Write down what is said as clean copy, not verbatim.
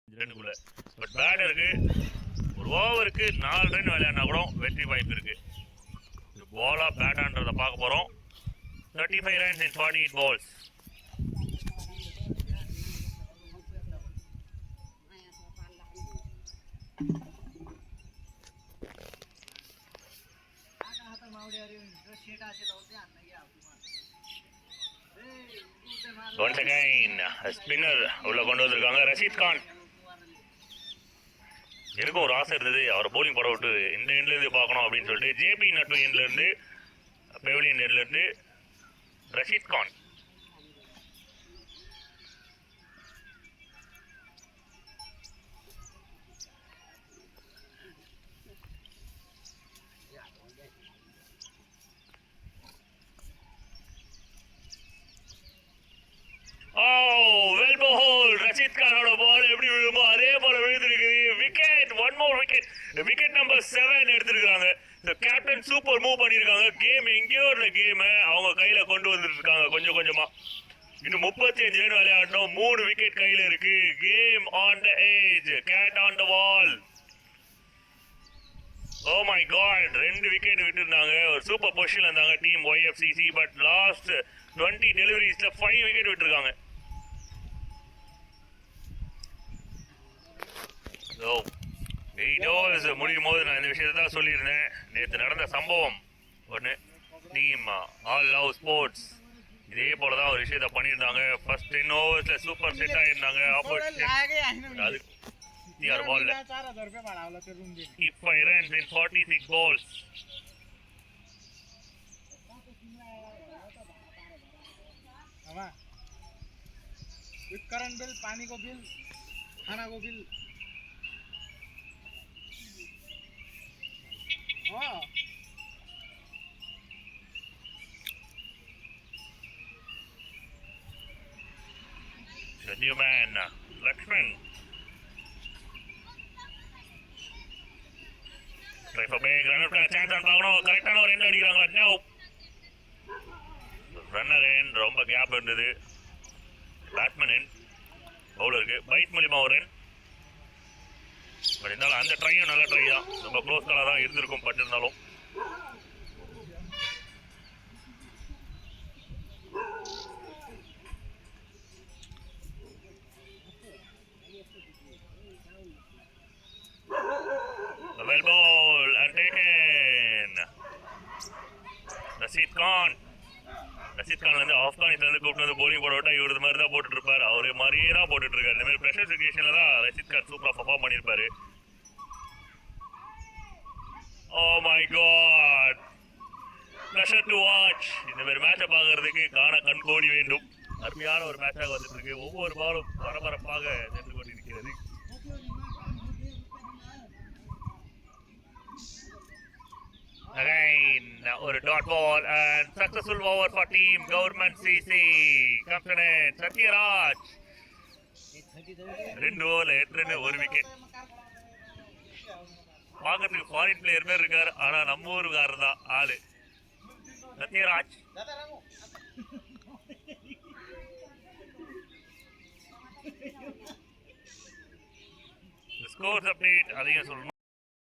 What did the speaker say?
ரன்னுக்குள்ள. But பேட்டருக்கு ஒரு ஓவருக்கு 4 run விளையாடினா கூட வெற்றி வாய்ப்பு இருக்கு. பாலா பேட்டான்றத பார்க்க போறோம். 35 runs in 48 balls. Once again, spinner உள்ள கொண்டு வந்திருக்காங்க ரஷீத் கான். எனக்கும் ஒரு ஆசை இருந்தது அவரை போலிங் போட விட்டு இந்த எண்ட்ல இருந்து பார்க்கணும் அப்படின்னு சொல்லிட்டு. ஜேபி நட்டு எண்ட்ல இருந்து பெவிலியன் எண்ட்ல இருந்து ரஷீத் கான். ரஷீத் கானோட பால் எப்படி விழுமோ அதே போல விழுந்திருக்குது. Wicket, one more wicket. Wicket number 7 எடுத்திருக்காங்க. கேப்டன் சூப்பர் மூவ் பண்ணிருக்காங்க. கேம் எங்கேயோ இருந்த கேம் அவங்க கையில கொண்டு வந்துட்டு இருக்காங்க கொஞ்சம் கொஞ்சமா. இன்னும் 35 ரன் விளையாடணும். 3 விக்கெட் கையில இருக்கு. Game on the edge, cat on the wall. Oh my god, 2 wicket விட்டுருந்தாங்க. ஒரு சூப்பர் பொசிஷன்ல இருந்தாங்க டீம் YFCC. பட் லாஸ்ட் 20 டெலிவரிஸ்ல 5 விக்கெட் விட்டுருக்காங்க. முடியும் போது நான் இந்த விஷயத்தை தான் சொல்லியிருந்தேன். நேற்று நடந்த சம்பவம் ஒன்று. டீம் ஆல் லவ் ஸ்போர்ட்ஸ் இதே போலதான் ஒரு விஷயத்த பண்ணியிருந்தாங்க. ஃபர்ஸ்ட் 10 ஓவர்ஸ்ல சூப்பர் செட் ஆயிருந்தாங்க. ஆப்போசிஷன் அது 6 பால்ல 5 runs in 46 balls. With current bill, पानी को बिल, खाना को बिल. हाँ the new man Lakshman try for big runner ka chance on பாக்கணும். கரெக்டான ஒரு எண்ட் அடிக்கிறாங்களா? நோ ரன்னர் எண்ட் ரொம்ப கேப் இருந்தது. பேட்ஸ்மேன் எண்ட் பவுலருக்கு பைட் மூலியமா ஒரு ரன். பட் இருந்தாலும் அந்த ட்ரையும் நல்ல ட்ரை தான். ரொம்ப க்ளோஸ் காலாக தான் இருந்திருக்கும். பட் இருந்தாலும் well ball and taken. Rashid Khan வந்து ஆப்கானிஸ்தான்ல இருந்து கூப்பிட்டு வந்து போலிங் போட விட்டா இவரது மாதிரி தான் போட்டுட்டு இருப்பாரு. அவரு மாதிரியே தான் போட்டுட்டு இருக்காரு. இந்த மாதிரி ப்ரெஷர் சிச்சுவேஷன்ல தான் ரஷீத் கான் சூப்பரா பர்ஃபார்ம் பண்ணிருப்பாரு. Oh my god, pressure to watch. இந்த மாதிரி மேட்சை பார்க்கறதுக்கு காண கண்கோடி வேண்டும். அருமையான ஒரு மேட்சாக வந்துட்டு இருக்கு. ஒவ்வொரு பாலும் பரபரப்பாக சென்று கொண்டிருக்கிறது. Again, ஒரு dot ball and successful over for team Government CC. Captain Sathyaraj 2 ஓவர்ல 8 ரன் 1 விக்கெட். பார்க்கறதுக்கு ஃபாரின் பிளேயர் மாதிரி இருக்காரு. ஆனா நம்ம ஊருக்காரர் தான் ஆளு. சத்யராஜ் ஸ்கோர்ஸ் அப்டேட் அதையும் சொல்லணும்.